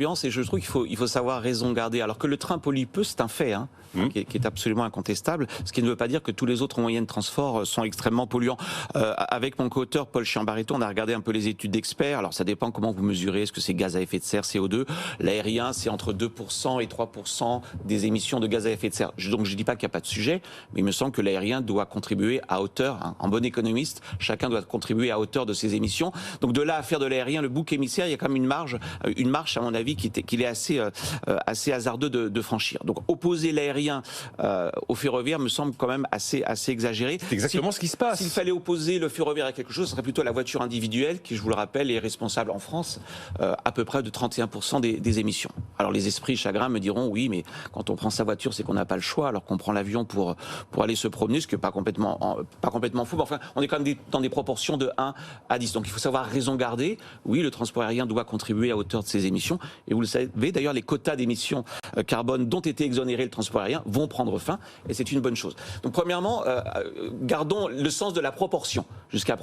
Et je trouve qu'il faut savoir raison garder. Alors que le train pollue peu, c'est un fait, hein, qui est absolument incontestable, ce qui ne veut pas dire que tous les autres moyens de transport sont extrêmement polluants. Avec mon co-auteur Paul Chiambarretto, on a regardé un peu les études d'experts. Alors ça dépend comment vous mesurez, est-ce que c'est gaz à effet de serre, CO2. L'aérien, c'est entre 2% et 3% des émissions de gaz à effet de serre. Donc je ne dis pas qu'il n'y a pas de sujet, mais il me semble que l'aérien doit contribuer à hauteur, hein, en bon économiste, chacun doit contribuer à hauteur de ses émissions. Donc de là à faire de l'aérien le bouc émissaire, il y a quand même une marche à mon avis, qu'il est assez hasardeux de franchir. Donc opposer l'aérien au ferroviaire me semble quand même assez exagéré. C'est exactement ce qui se passe. S'il fallait opposer le ferroviaire à quelque chose, ce serait plutôt la voiture individuelle, qui, je vous le rappelle, est responsable en France à peu près de 31% des émissions. Alors les esprits chagrins me diront, oui, mais quand on prend sa voiture, c'est qu'on n'a pas le choix, alors qu'on prend l'avion pour aller se promener, ce qui n'est pas complètement fou. Mais enfin, on est quand même dans des proportions de 1 à 10. Donc il faut savoir raison garder. Oui, le transport aérien doit contribuer à hauteur de ses émissions. Et vous le savez, d'ailleurs, les quotas d'émissions carbone dont était exonéré le transport aérien vont prendre fin, et c'est une bonne chose. Donc premièrement, gardons le sens de la proportion jusqu'à